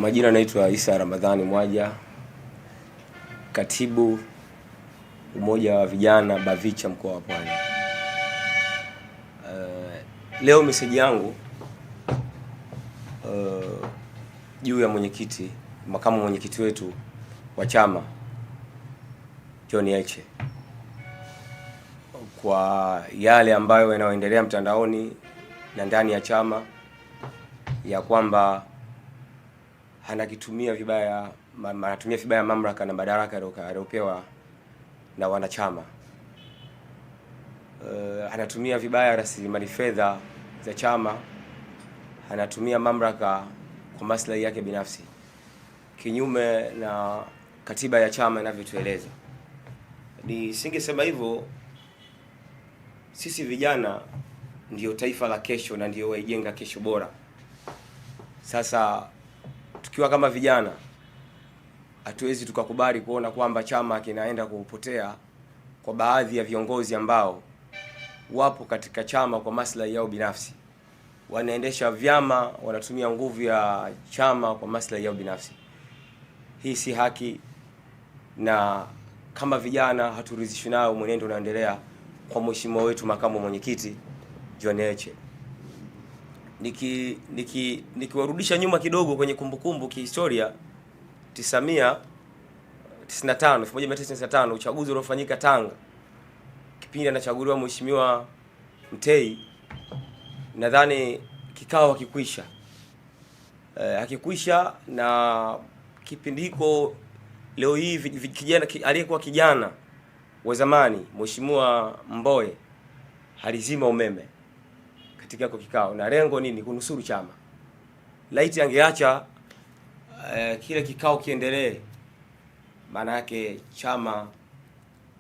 Kwa majina naitwa Isa Ramadhani Mwaja, katibu umoja wa vijana Bavicha mkoa wa Pwani. Leo meseji yangu juu ya makamu mwenyekiti wetu wa chama John Heche, kwa yale ambayo yanayoendelea mtandaoni na ndani ya chama, ya kwamba anatumia vibaya mamlaka na madaraka aliyopewa na wanachama. Anatumia vibaya rasilimali fedha za chama, anatumia mamlaka kwa maslahi yake binafsi, kinyume na katiba ya chama inavyotueleza. Nisingesema hivyo. Sisi vijana ndio taifa la kesho na ndio waijenga kesho bora. Sasa tukiwa kama vijana, hatuwezi tukakubali kuona kwamba chama kinaenda kupotea kwa baadhi ya viongozi ambao wapo katika chama kwa maslahi yao binafsi. Wanaendesha vyama, wanatumia nguvu ya chama kwa maslahi yao binafsi. Hii si haki, na kama vijana haturidhishwi nao mwenendo unaendelea kwa mheshimiwa wetu makamu mwenyekiti John Heche. Nikiwarudisha nyuma kidogo kwenye kumbukumbu kihistoria, 1995 uchaguzi uliofanyika Tanga, kipindi anachaguliwa mheshimiwa Mtei, nadhani kikao hakikwisha, na kipindi hiko leo hii kijana aliyekuwa kijana wa zamani mheshimiwa Mbowe alizima umeme katika kikao, na lengo nini? Kunusuru chama. Laiti angeacha kile kikao kiendelee, maana yake chama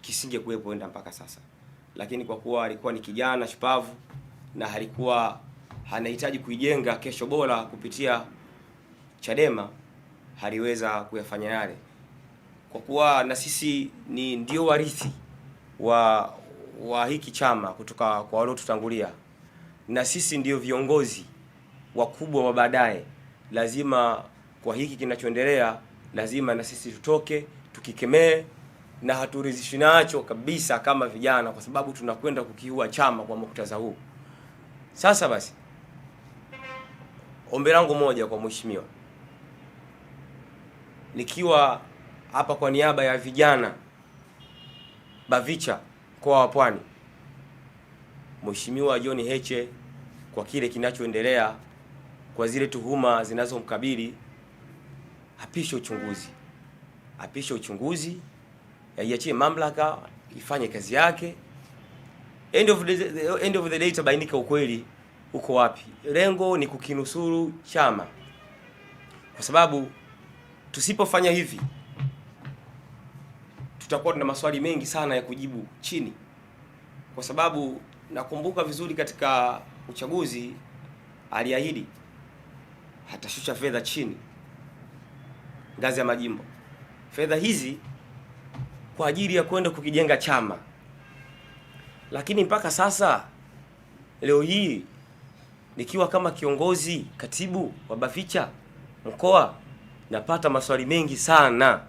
kisingekuwepo enda mpaka sasa. Lakini kwa kuwa alikuwa ni kijana shupavu na alikuwa anahitaji kuijenga kesho bora kupitia Chadema, haliweza kuyafanya yale. Kwa kuwa na sisi ndio warithi wa hiki chama kutoka kwa waliotutangulia, na sisi ndio viongozi wakubwa wa baadaye, lazima kwa hiki kinachoendelea, lazima na sisi tutoke tukikemee, na haturidhishwi nacho kabisa kama vijana, kwa sababu tunakwenda kukiua chama kwa muktadha huu. Sasa basi, ombi langu moja kwa mheshimiwa, nikiwa hapa kwa niaba ya vijana Bavicha mkoa wa Pwani, Mheshimiwa John Heche, kwa kile kinachoendelea, kwa zile tuhuma zinazomkabili, apishe uchunguzi, yaiachie mamlaka ifanye kazi yake. End of the day tabainika ukweli uko wapi. Lengo ni kukinusuru chama, kwa sababu tusipofanya hivi tutakuwa tuna maswali mengi sana ya kujibu chini, kwa sababu nakumbuka vizuri katika uchaguzi aliahidi hatashusha fedha chini ngazi ya majimbo, fedha hizi kwa ajili ya kwenda kukijenga chama. Lakini mpaka sasa, leo hii nikiwa kama kiongozi katibu wa Bavicha mkoa, napata maswali mengi sana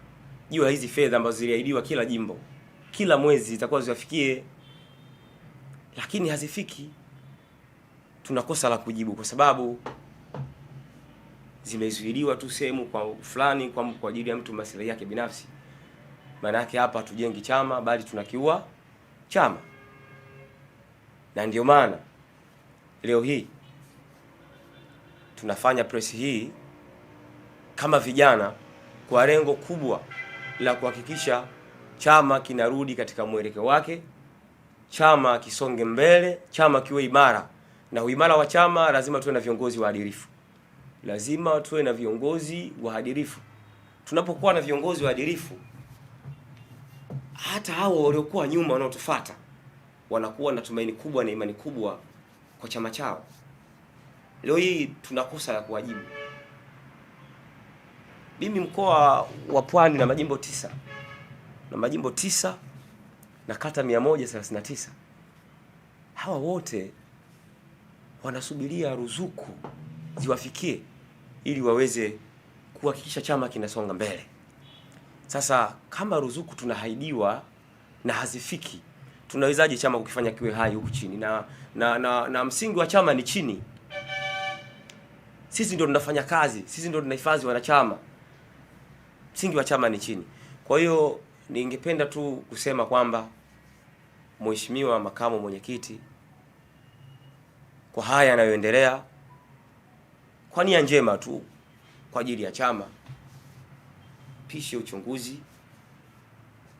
juu ya hizi fedha ambazo ziliahidiwa kila jimbo, kila mwezi zitakuwa ziwafikie, lakini hazifiki. Tunakosa la kujibu kwa sababu zimezuiliwa tu sehemu kwa fulani, kwa ajili ya mtu maslahi yake binafsi. Maana yake hapa hatujengi chama, bali tunakiua chama. Na ndio maana leo hii tunafanya press hii kama vijana, kwa lengo kubwa la kuhakikisha chama kinarudi katika mwelekeo wake, chama kisonge mbele, chama kiwe imara. Na uimara wa chama lazima tuwe na viongozi waadilifu. Tunapokuwa na viongozi waadilifu, hata hao waliokuwa nyuma wanaotufuata wanakuwa na tumaini kubwa na imani kubwa kwa chama chao. Leo hii tunakosa ya kuwajibu. Mimi mkoa wa Pwani na majimbo 9 na kata 139, hawa wote wanasubiria ruzuku ziwafikie ili waweze kuhakikisha chama kinasonga mbele. Sasa kama ruzuku tunahaidiwa na hazifiki, tunawezaje chama kukifanya kiwe hai huku chini? Na msingi wa chama ni chini. Sisi ndio tunafanya kazi, sisi ndio tunahifadhi wanachama. Msingi wa chama ni chini. Kwa hiyo ningependa tu kusema kwamba Mheshimiwa Makamu Mwenyekiti, kwa haya yanayoendelea, kwa nia njema tu kwa ajili ya chama, pishe uchunguzi,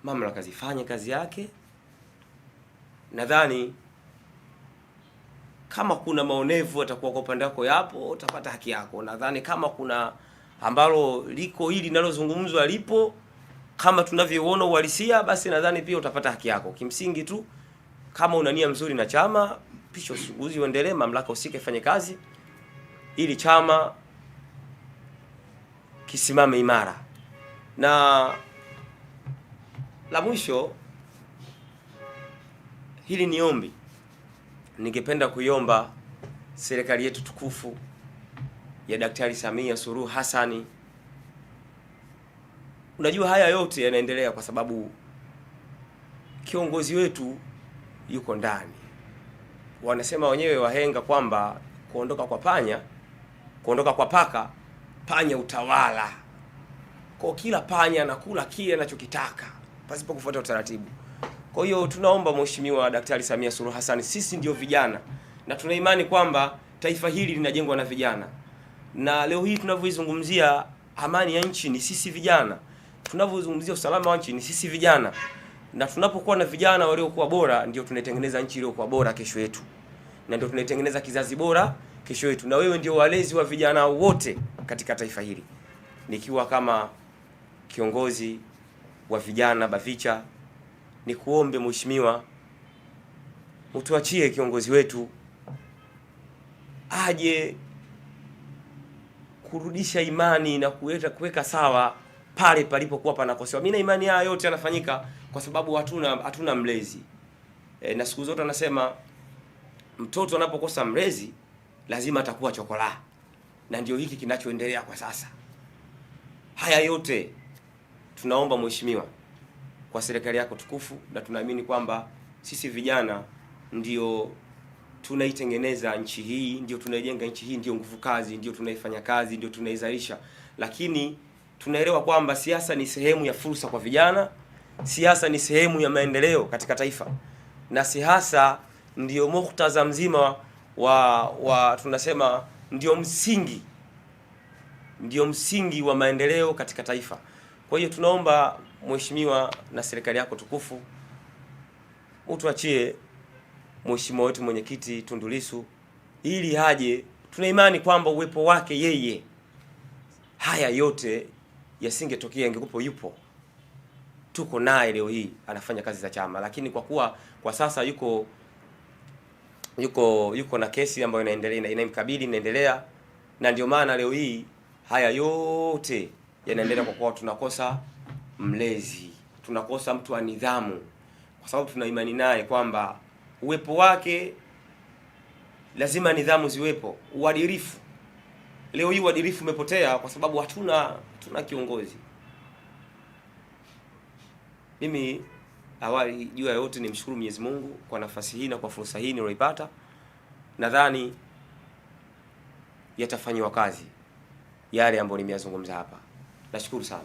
mamlaka zifanye kazi yake. Nadhani kama kuna maonevu atakuwa kwa upande wako, yapo, utapata haki yako. Nadhani kama kuna ambalo liko hili linalozungumzwa lipo kama tunavyoona uhalisia, basi nadhani pia utapata haki yako. Kimsingi tu kama una nia mzuri na chama, pisha uchunguzi uendelee, mamlaka usike fanye kazi ili chama kisimame imara. Na la mwisho, hili ni ombi. Ningependa kuiomba serikali yetu tukufu ya Daktari Samia Suluhu Hassan. Unajua haya yote yanaendelea kwa sababu kiongozi wetu yuko ndani. Wanasema wenyewe wahenga kwamba kuondoka kwa paka, panya utawala. Kwa kila panya anakula kile anachokitaka pasipo kufuata utaratibu. Kwa hiyo tunaomba Mheshimiwa Daktari Samia Suluhu Hassan, sisi ndio vijana na tuna imani kwamba taifa hili linajengwa na vijana. Na leo hii tunavyozungumzia amani ya nchi ni sisi vijana. Tunavyozungumzia usalama wa nchi ni sisi vijana. Na tunapokuwa na vijana waliokuwa bora, ndio tunaitengeneza nchi iliyokuwa bora kesho yetu. Na ndio tunaitengeneza kizazi bora kesho yetu. Na wewe ndio walezi wa vijana wote katika taifa hili. Nikiwa kama kiongozi wa vijana Bavicha, ni kuombe Mheshimiwa, utuachie kiongozi wetu aje kurudisha imani na kuweka sawa pale palipokuwa panakosewa. Mimi na imani haya yote yanafanyika kwa sababu hatuna mlezi. Na siku zote anasema mtoto anapokosa mlezi lazima atakuwa chokola. Na ndio hiki kinachoendelea kwa sasa. Haya yote tunaomba Mheshimiwa kwa serikali yako tukufu, na tunaamini kwamba sisi vijana ndio tunaitengeneza nchi hii, ndio tunaijenga nchi hii, ndio nguvu kazi, ndio tunaifanya kazi, ndio tunaizalisha. Lakini tunaelewa kwamba siasa ni sehemu ya fursa kwa vijana, siasa ni sehemu ya maendeleo katika taifa, na siasa ndio muktadha mzima wa tunasema ndio msingi wa maendeleo katika taifa. Kwa hiyo tunaomba Mheshimiwa na serikali yako tukufu, utuachie Mheshimiwa wetu Mwenyekiti Tundu Lissu ili haje. Tuna imani kwamba uwepo wake yeye haya yote yasingetokea, ingekupo yupo. Tuko naye leo hii anafanya kazi za chama, lakini kwa kuwa kwa sasa yuko na kesi ambayo inaendelea, inamkabili inaendelea, na ndio maana leo hii haya yote yanaendelea, kwa kuwa tunakosa mlezi, tunakosa mtu wa nidhamu, kwa sababu tuna imani naye kwamba uwepo wake lazima nidhamu ziwepo, uadilifu. Leo hii uadilifu umepotea kwa sababu hatuna kiongozi. Mimi awali juu ya yote nimshukuru Mwenyezi Mungu kwa nafasi hii na kwa fursa hii niliyoipata. Nadhani yatafanywa kazi yale ambayo nimeyazungumza hapa. Nashukuru sana.